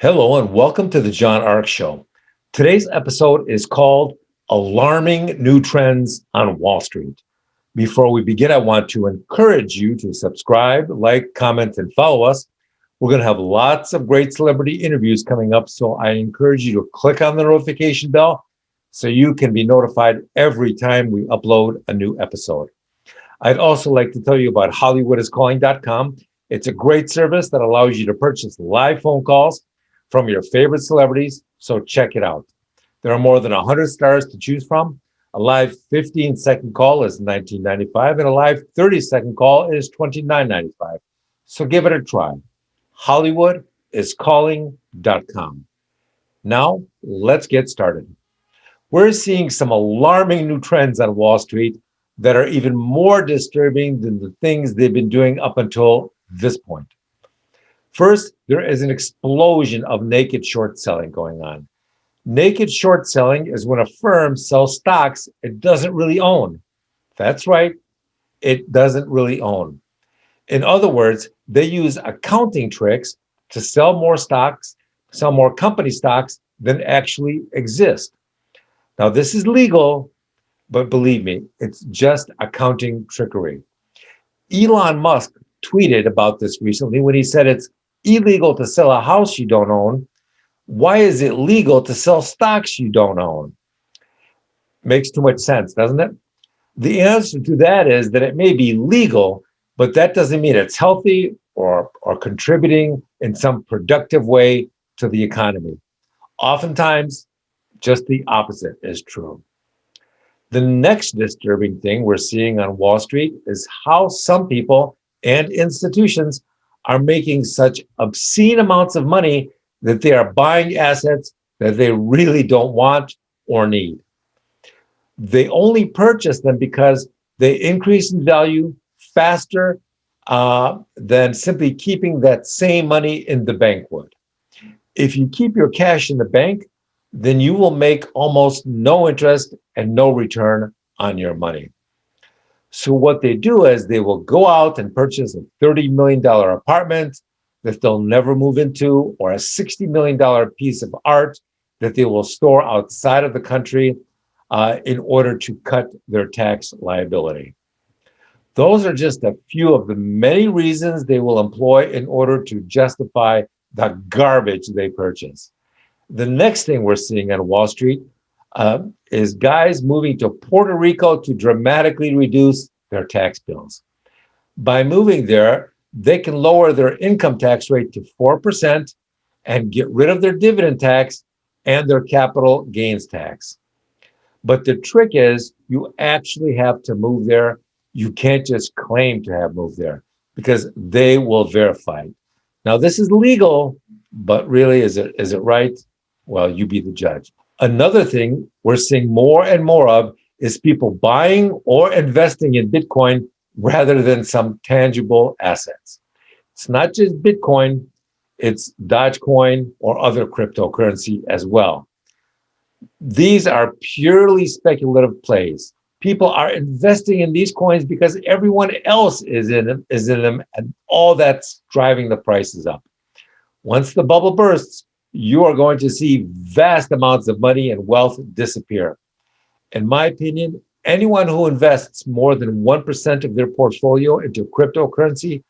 Hello and welcome to the John Ark Show. Today's episode is called Alarming New Trends on Wall Street. Before we begin, I want to encourage you to subscribe, like, comment, and follow us. We're going to have lots of great celebrity interviews coming up, so I encourage you to click on the notification bell so you can be notified every time we upload a new episode. I'd also like to tell you about HollywoodIsCalling.com. It's a great service that allows you to purchase live phone calls from your favorite celebrities, so check it out. There are more than 100 stars to choose from. A live 15-second call is $19.95, and a live 30-second call is $29.95. So give it a try. HollywoodIsCalling.com. Now, let's get started. We're seeing some alarming new trends on Wall Street that are even more disturbing than the things they've been doing up until this point. First, there is an explosion of naked short selling going on. Naked short selling is when a firm sells stocks it doesn't really own. That's right, it doesn't really own. In other words, they use accounting tricks to sell more stocks, sell more company stocks than actually exist. Now, this is legal, but believe me, it's just accounting trickery. Elon Musk tweeted about this recently when he said it's illegal to sell a house you don't own. Why is it legal to sell stocks you don't own? Makes too much sense, doesn't it? The answer to that is that it may be legal, but that doesn't mean it's healthy or contributing in some productive way to the economy. Oftentimes, just the opposite is true. The next disturbing thing we're seeing on Wall Street is how some people and institutions are making such obscene amounts of money that they are buying assets that they really don't want or need. They only purchase them because they increase in value faster than simply keeping that same money in the bank would. If you keep your cash in the bank, then you will make almost no interest and no return on your money. So what they do is they will go out and purchase a $30 million apartment that they'll never move into, or a $60 million piece of art that they will store outside of the country in order to cut their tax liability. Those are just a few of the many reasons they will employ in order to justify the garbage they purchase. The next thing we're seeing on Wall Street is guys moving to Puerto Rico to dramatically reduce their tax bills. By moving there, they can lower their income tax rate to 4% and get rid of their dividend tax and their capital gains tax. But the trick is you actually have to move there. You can't just claim to have moved there because they will verify it. Now, this is legal, but really, is it right? Well, you be the judge. Another thing we're seeing more and more of is people buying or investing in Bitcoin rather than some tangible assets. It's not just Bitcoin, it's Dogecoin or other cryptocurrency as well. These are purely speculative plays. People are investing in these coins because everyone else is in them, and all that's driving the prices up. Once the bubble bursts, you are going to see vast amounts of money and wealth disappear. In my opinion, anyone who invests more than 1% of their portfolio into cryptocurrency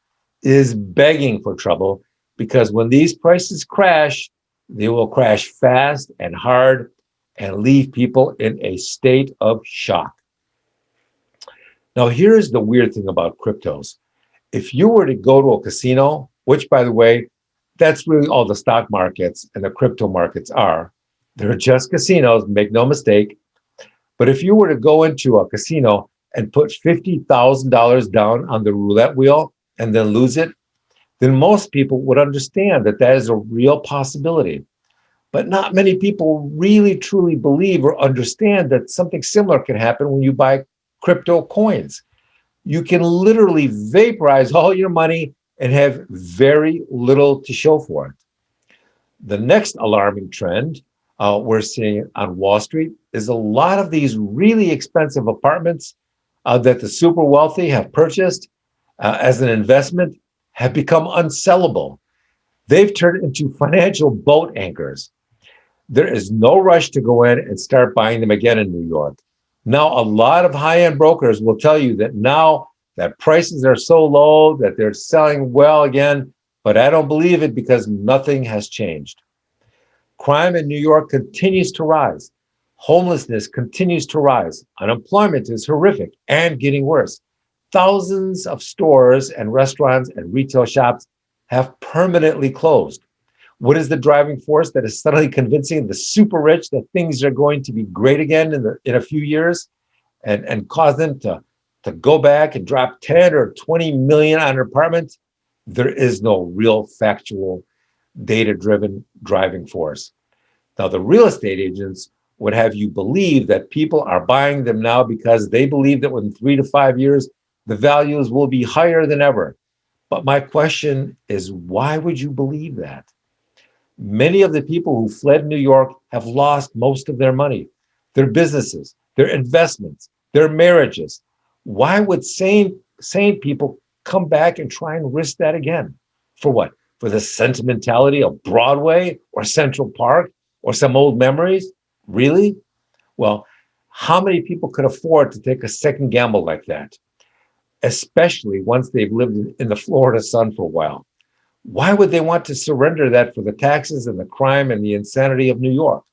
is begging for trouble, because when these prices crash, they will crash fast and hard and leave people in a state of shock. Now, here's the weird thing about cryptos. If you were to go to a casino, which, by the way, that's really all the stock markets and the crypto markets are. They're just casinos, make no mistake. But if you were to go into a casino and put $50,000 down on the roulette wheel and then lose it, then most people would understand that that is a real possibility. But not many people really truly believe or understand that something similar can happen when you buy crypto coins. You can literally vaporize all your money and have very little to show for it. The next alarming trend we're seeing on Wall Street is a lot of these really expensive apartments that the super wealthy have purchased as an investment have become unsellable. They've turned into financial boat anchors. There is no rush to go in and start buying them again in New York. Now, a lot of high end brokers will tell you that now that prices are so low that they're selling well again, but I don't believe it because nothing has changed. Crime in New York continues to rise. Homelessness continues to rise. Unemployment is horrific and getting worse. Thousands of stores and restaurants and retail shops have permanently closed. What is the driving force that is suddenly convincing the super rich that things are going to be great again in a few years and cause them to go back and drop 10 or 20 million on an apartment? There is no real factual data driven driving force. Now, the real estate agents would have you believe that people are buying them now because they believe that within 3 to 5 years, the values will be higher than ever. But my question is, why would you believe that? Many of the people who fled New York have lost most of their money, their businesses, their investments, their marriages. Why would sane people come back and try and risk that again? For what? For the sentimentality of Broadway or Central Park or some old memories? Really? Well, how many people could afford to take a second gamble like that, especially once they've lived in the Florida sun for a while? Why would they want to surrender that for the taxes and the crime and the insanity of New York?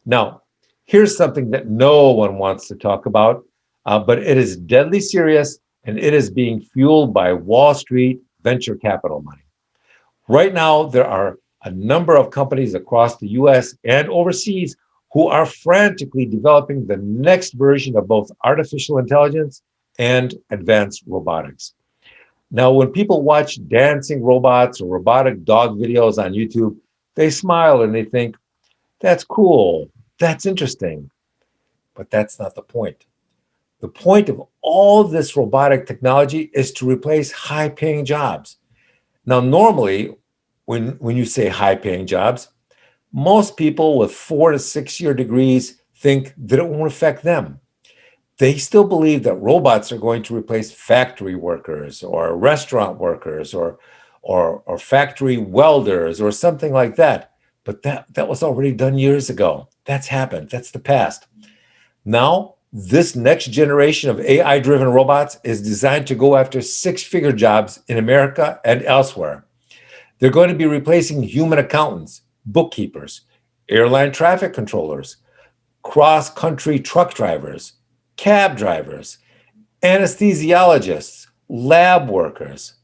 Now, here's something that no one wants to talk about, but it is deadly serious and it is being fueled by Wall Street venture capital money. Right now, there are a number of companies across the US and overseas who are frantically developing the next version of both artificial intelligence and advanced robotics. Now, when people watch dancing robots or robotic dog videos on YouTube, they smile and they think, that's cool, that's interesting. But that's not the point. The point of all this robotic technology is to replace high paying jobs. Now, normally, when you say high paying jobs, most people with 4 to 6 year degrees think that it won't affect them. They still believe that robots are going to replace factory workers or restaurant workers or factory welders or something like that. But that was already done years ago. That's happened. That's the past. Now, this next generation of AI-driven robots is designed to go after six-figure jobs in America and elsewhere. They're going to be replacing human accountants, bookkeepers, airline traffic controllers, cross-country truck drivers, cab drivers, anesthesiologists, lab workers.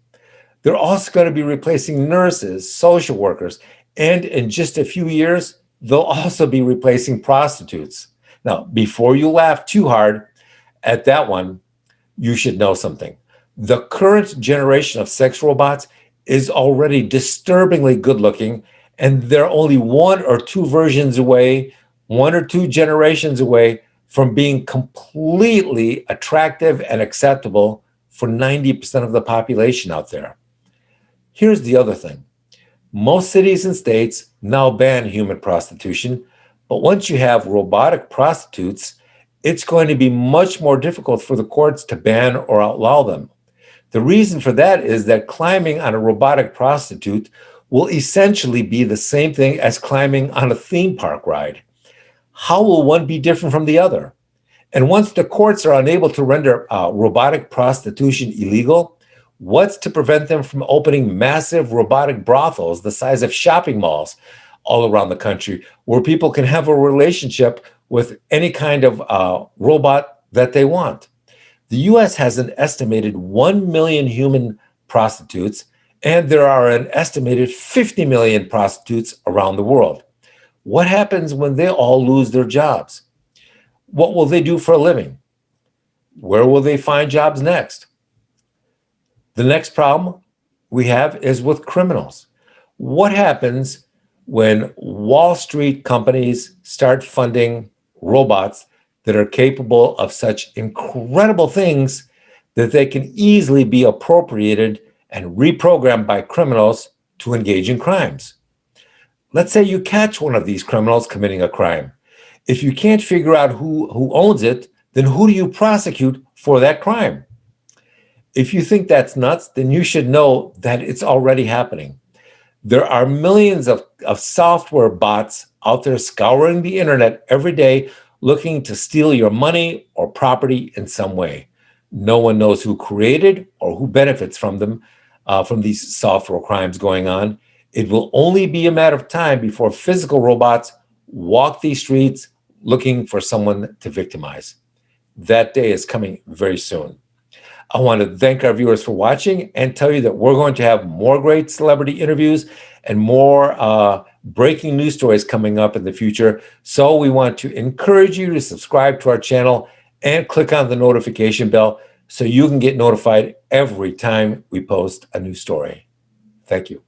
They're also going to be replacing nurses, social workers, and in just a few years, they'll also be replacing prostitutes. Now, before you laugh too hard at that one, you should know something. The current generation of sex robots is already disturbingly good looking, and they're only one or two versions away, 1 or 2 generations away from being completely attractive and acceptable for 90% of the population out there. Here's the other thing. Most cities and states now ban human prostitution, but once you have robotic prostitutes, it's going to be much more difficult for the courts to ban or outlaw them. The reason for that is that climbing on a robotic prostitute will essentially be the same thing as climbing on a theme park ride. How will one be different from the other? And once the courts are unable to render robotic prostitution illegal, what's to prevent them from opening massive robotic brothels the size of shopping malls all around the country where people can have a relationship with any kind of robot that they want? The US has an estimated 1 million human prostitutes, and there are an estimated 50 million prostitutes around the world. What happens when they all lose their jobs? What will they do for a living? Where will they find jobs next? The next problem we have is with criminals. What happens when Wall Street companies start funding robots that are capable of such incredible things that they can easily be appropriated and reprogrammed by criminals to engage in crimes? Let's say you catch one of these criminals committing a crime. If you can't figure out who owns it, then who do you prosecute for that crime? If you think that's nuts, then you should know that it's already happening. There are millions of software bots out there scouring the internet every day looking to steal your money or property in some way. No one knows who created or who benefits from them, from these software crimes going on. It will only be a matter of time before physical robots walk these streets looking for someone to victimize. That day is coming very soon. I want to thank our viewers for watching and tell you that we're going to have more great celebrity interviews and more breaking news stories coming up in the future. So we want to encourage you to subscribe to our channel and click on the notification bell so you can get notified every time we post a new story. Thank you.